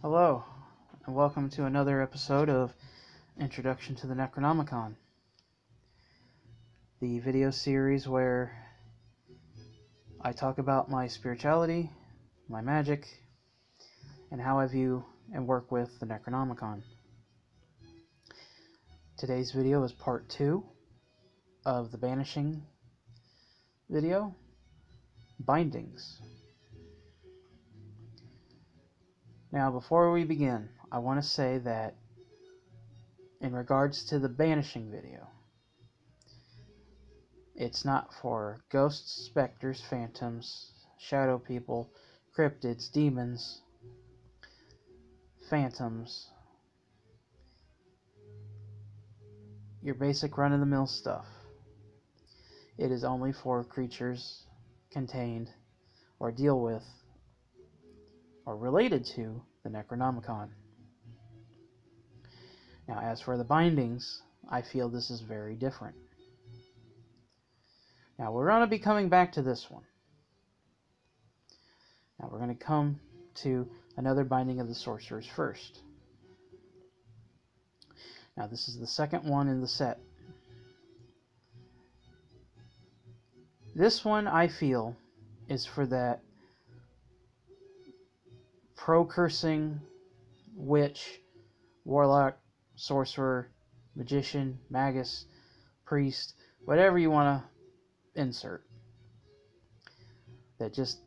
Hello, and welcome to another episode of Introduction to the Necronomicon, the video series where I talk about my spirituality, my magic, and how I view and work with the Necronomicon. Today's video is part 2 of the Banishing video, Bindings. Now, before we begin, I want to say that in regards to the Banishing video, it's not for ghosts, specters, phantoms, shadow people, cryptids, demons, phantoms, your basic run-of-the-mill stuff. It is only for creatures contained or deal with or related to the Necronomicon. Now, as for the bindings, I feel this is very different. Now, we're going to be coming back to this one. Now, we're going to come to another binding of the sorcerers first. Now, this is the second one in the set. This one, I feel, is for that pro-cursing witch, warlock, sorcerer, magician, magus, priest, whatever you want to insert, that just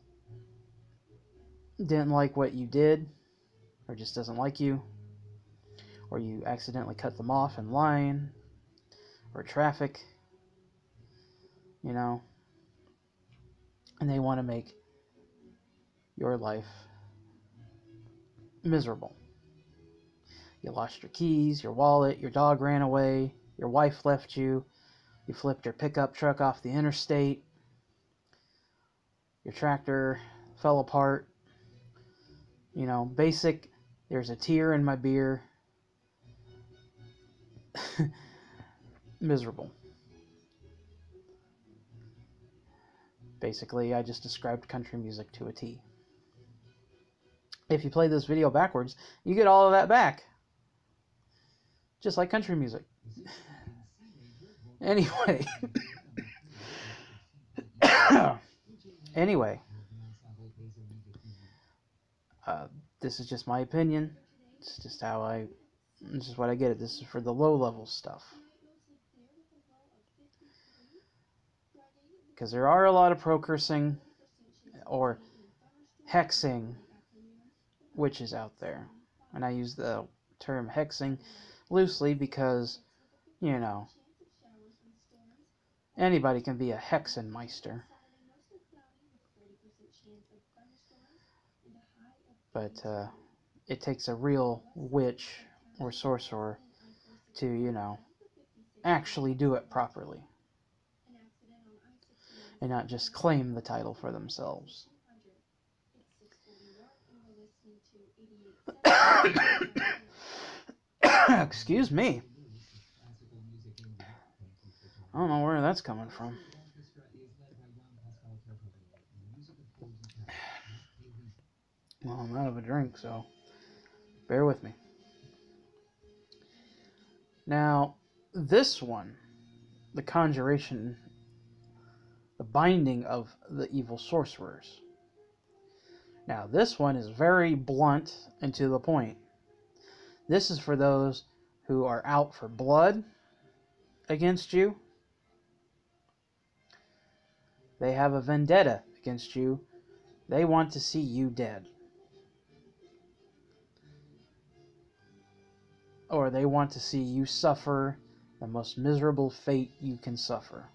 didn't like what you did, or just doesn't like you, or you accidentally cut them off in line, or traffic, you know, and they want to make your life miserable. You lost your keys, your wallet, your dog ran away, your wife left you, you flipped your pickup truck off the interstate, your tractor fell apart, you know, basic, there's a tear in my beer, miserable. Basically, I just described country music to a T. If you play this video backwards, you get all of that back. Just like country music. Anyway. Anyway. This is just my opinion. It's just how this is what I get it. This is for the low level stuff. Because there are a lot of pro-cursing or hexing witches out there. And I use the term hexing loosely because, you know, anybody can be a hexenmeister. But it takes a real witch or sorcerer to, you know, actually do it properly. And not just claim the title for themselves. Excuse me. I don't know where that's coming from. Well, I'm out of a drink, so bear with me. Now, this one, the conjuration, the binding of the evil sorcerers. Now, this one is very blunt and to the point. This is for those who are out for blood against you. They have a vendetta against you. They want to see you dead. Or they want to see you suffer the most miserable fate you can suffer.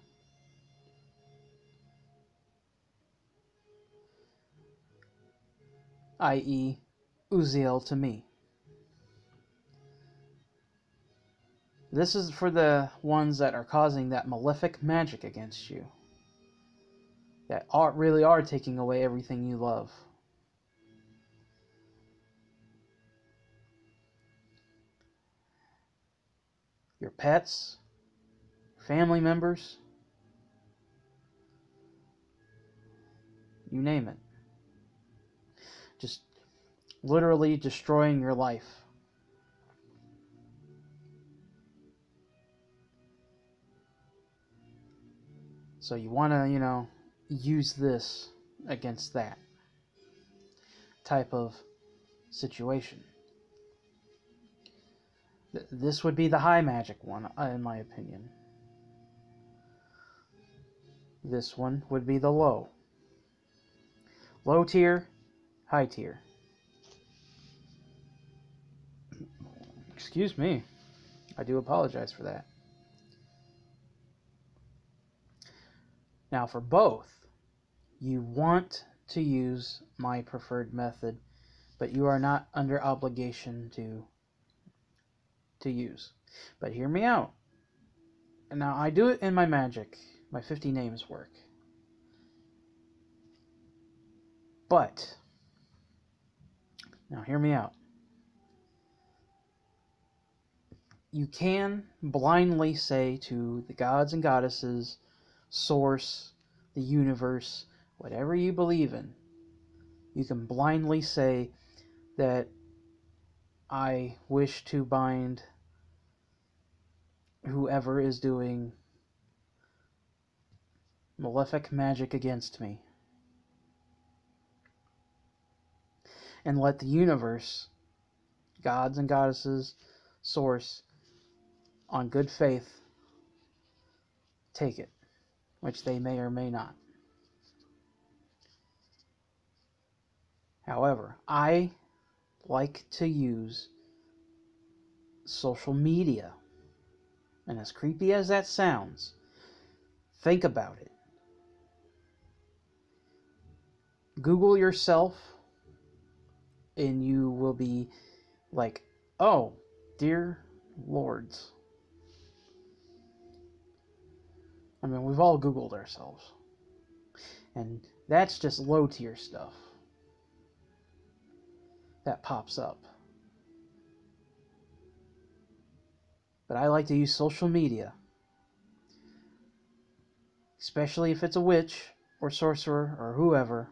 I.e., Uziel to me. This is for the ones that are causing that malefic magic against you. That really are taking away everything you love. Your pets, family members, you name it. Just literally destroying your life. So you want to, use this against that type of situation. This would be the high magic one, in my opinion. This one would be the low. Low tier, high tier. Excuse me. I do apologize for that. Now for both, you want to use my preferred method, but you are not under obligation to use. But hear me out. And now I do it in my Magick, my 50 names work. But, now hear me out. You can blindly say to the gods and goddesses, source, the universe, whatever you believe in, you can blindly say that I wish to bind whoever is doing malefic magic against me. And let the universe, gods and goddesses, source, on good faith, take it, which they may or may not. However, I like to use social media. And as creepy as that sounds, think about it. Google yourself, and you will be like, oh, dear lords. I mean, we've all Googled ourselves. And that's just low tier stuff that pops up. But I like to use social media, especially if it's a witch or sorcerer or whoever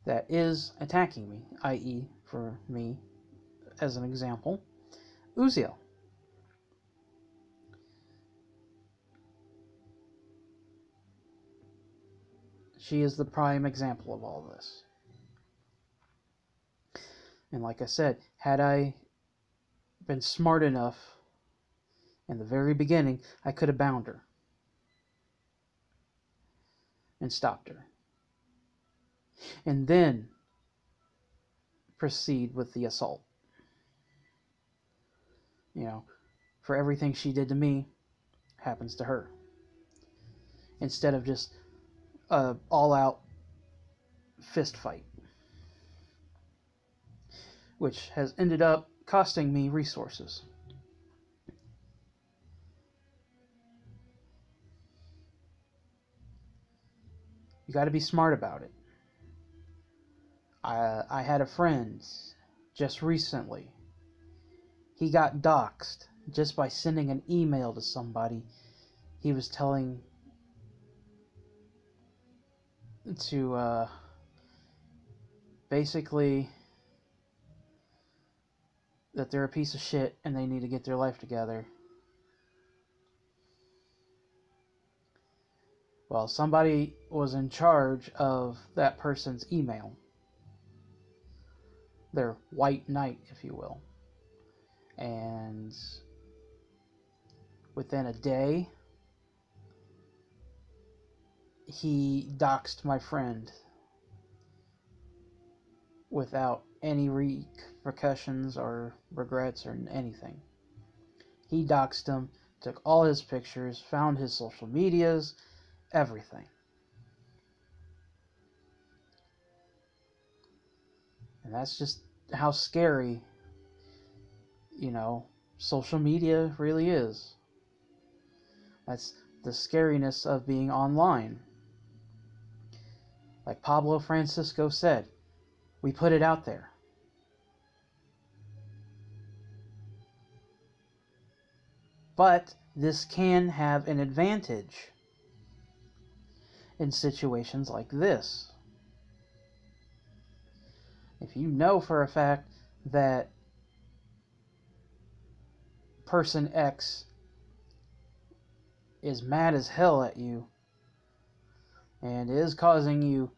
that is attacking me, i.e., for me, as an example, Uziel. She is the prime example of all this. And like I said, had I been smart enough in the very beginning, I could have bound her and stopped her. And then proceed with the assault. For everything she did to me happens to her. Instead of just a all-out fist fight, which has ended up costing me resources. You got to be smart about it. I had a friend just recently. He got doxxed just by sending an email to somebody. He was telling to basically that they're a piece of shit and they need to get their life together. Well, somebody was in charge of that person's email. Their white knight, if you will. And within a day, he doxed my friend without any repercussions or regrets or anything. He doxed him, took all his pictures, found his social medias, everything. And that's just how scary, social media really is. That's the scariness of being online. Like Pablo Francisco said, we put it out there. But this can have an advantage in situations like this. If you know for a fact that person X is mad as hell at you and is causing you,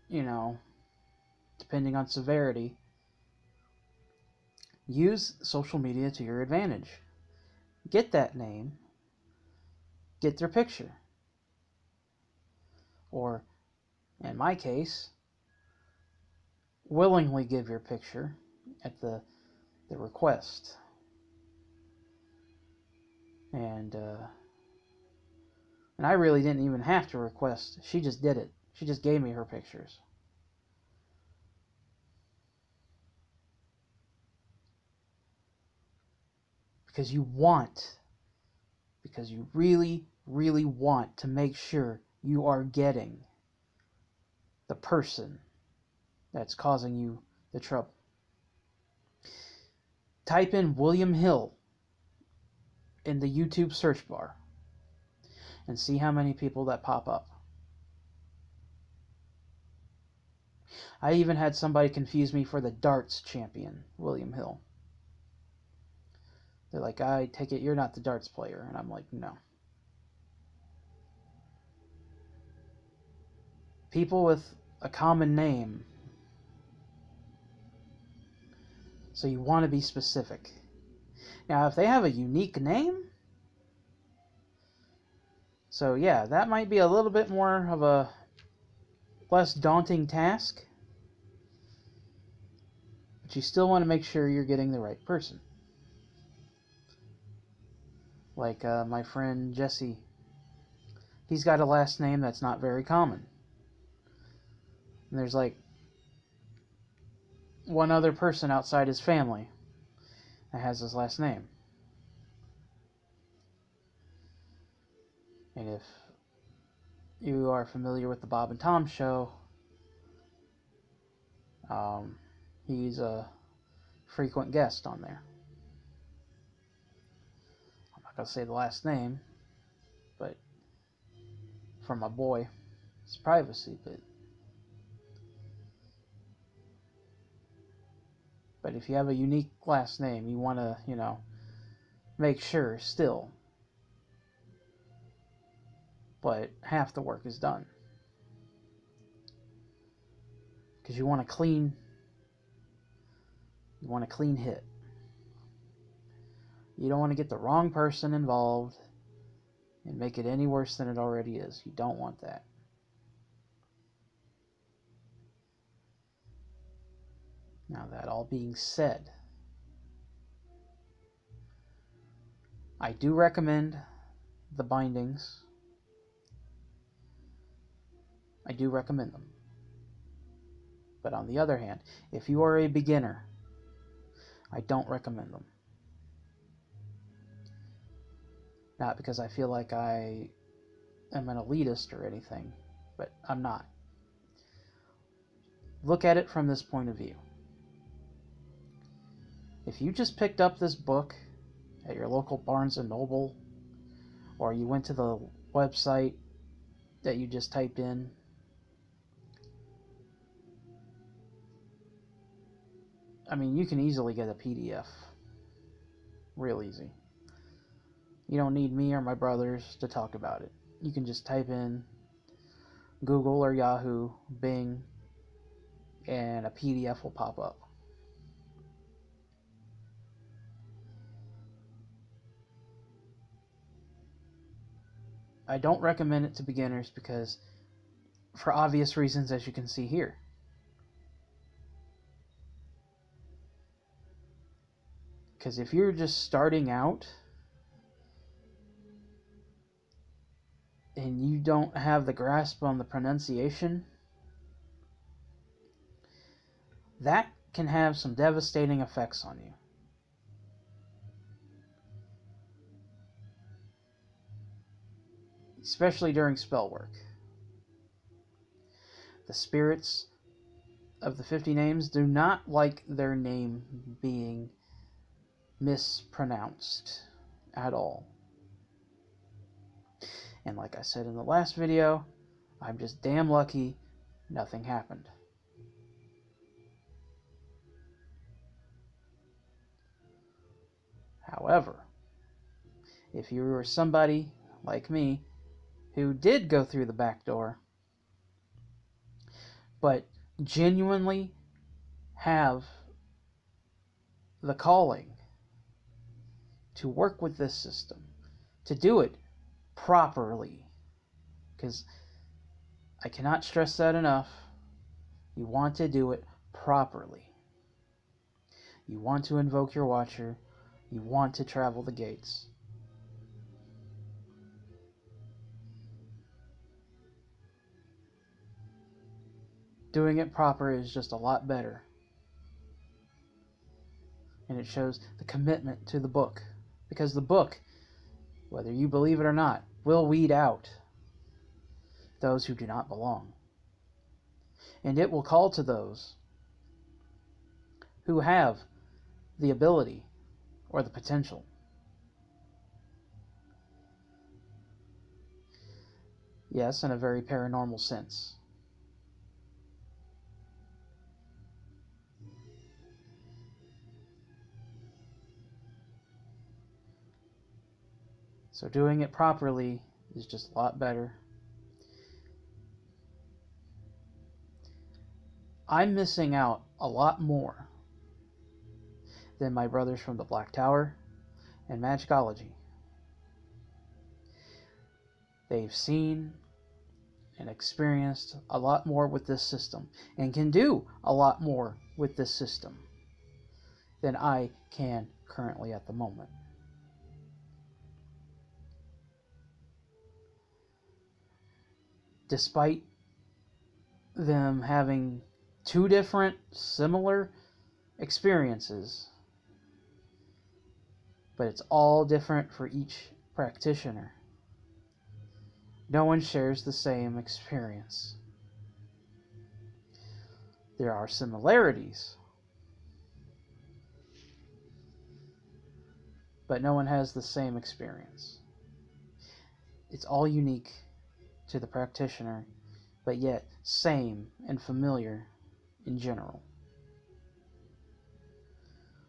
you know, depending on severity, use social media to your advantage. Get that name, get their picture. Or, in my case, willingly give your picture at the request. And I really didn't even have to request. She just did it. She just gave me her pictures. Because you really, really want to make sure you are getting the person that's causing you the trouble. Type in William Hill in the YouTube search bar and see how many people that pop up. I even had somebody confuse me for the darts champion, William Hill. They're like, I take it you're not the darts player. And I'm like, no. People with a common name. So you want to be specific. Now, if they have a unique name, so yeah, that might be a little bit more of a less daunting task. But you still want to make sure you're getting the right person. Like my friend Jesse, he's got a last name that's not very common. And there's like one other person outside his family that has his last name. And if you are familiar with the Bob and Tom show, he's a frequent guest on there. I'm not going to say the last name, but for my boy, it's privacy, but if you have a unique last name, you want to, you know, make sure still. But half the work is done. Because you want a clean hit. You don't want to get the wrong person involved and make it any worse than it already is. You don't want that. Now, that all being said, I do recommend the bindings. I do recommend them. But on the other hand, if you are a beginner, I don't recommend them. Not because I feel like I am an elitist or anything, but I'm not. Look at it from this point of view. If you just picked up this book at your local Barnes & Noble, or you went to the website that you just typed in, I mean, you can easily get a PDF. Real easy. You don't need me or my brothers to talk about it. You can just type in Google or Yahoo, Bing, and a PDF will pop up. I don't recommend it to beginners because, for obvious reasons, as you can see here. Because if you're just starting out and you don't have the grasp on the pronunciation, that can have some devastating effects on you. Especially during spell work. The spirits of the 50 names do not like their name being mispronounced at all. And like I said in the last video, I'm just damn lucky nothing happened. However, if you were somebody like me who did go through the back door, but genuinely have the calling to work with this system, to do it properly, because I cannot stress that enough, you want to do it properly. You want to invoke your Watcher, you want to travel the gates. Doing it proper is just a lot better. And it shows the commitment to the book. Because the book, whether you believe it or not, will weed out those who do not belong. And it will call to those who have the ability or the potential. Yes, in a very paranormal sense. So doing it properly is just a lot better. I'm missing out a lot more than my brothers from the Black Tower and Magickology. They've seen and experienced a lot more with this system and can do a lot more with this system than I can currently at the moment. Despite them having two different similar experiences, but it's all different for each practitioner. No one shares the same experience. There are similarities, but no one has the same experience. It's all unique to the practitioner, but yet same and familiar in general.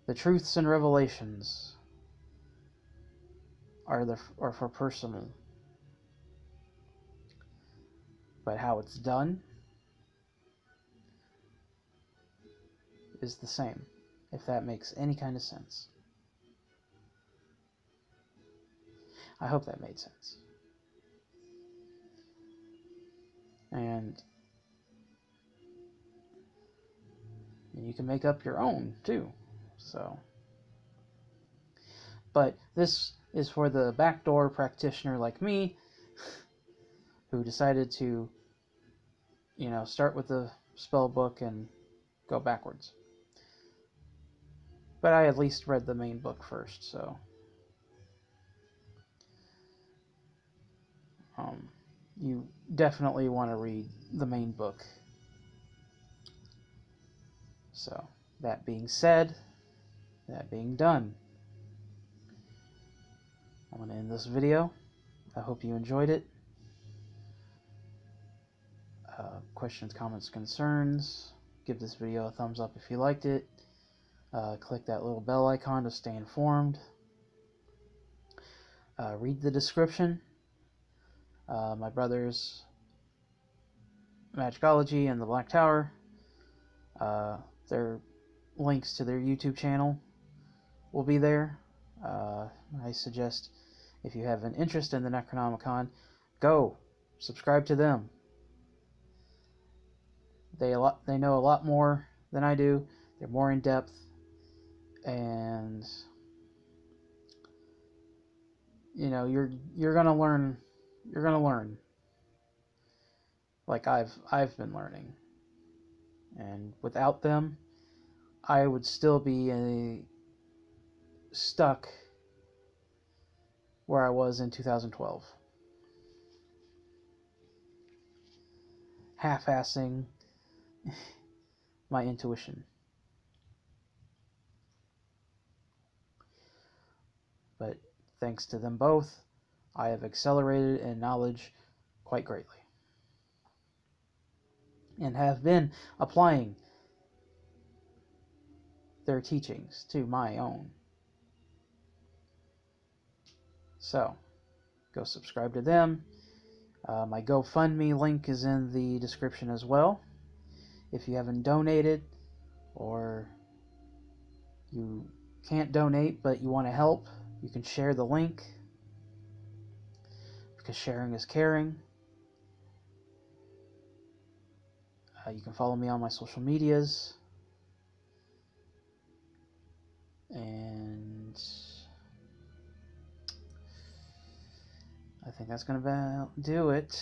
The truths and revelations are for personal, but how it's done is the same, if that makes any kind of sense. I hope that made sense. And you can make up your own too. So, but this is for the backdoor practitioner like me who decided to, start with the spell book and go backwards. But I at least read the main book first, so you definitely want to read the main book. So, that being said, that being done, I'm going to end this video. I hope you enjoyed it. Questions, comments, concerns, give this video a thumbs up if you liked it. Click that little bell icon to stay informed. Read the description. My brothers, Magickology and the Black Tower, their links to their YouTube channel will be there. I suggest if you have an interest in the Necronomicon, go subscribe to them. They know a lot more than I do. They're more in depth, and you're gonna learn. You're gonna learn like I've been learning, and without them, I would still be stuck where I was in 2012, half-assing my intuition. But thanks to them both, I have accelerated in knowledge quite greatly, and have been applying their teachings to my own. So, go subscribe to them. My GoFundMe link is in the description as well. If you haven't donated, or you can't donate but you want to help, you can share the link, because sharing is caring. You can follow me on my social medias. And I think that's going to do it.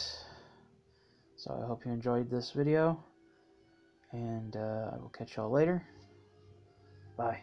So I hope you enjoyed this video, and I will catch y'all later. Bye.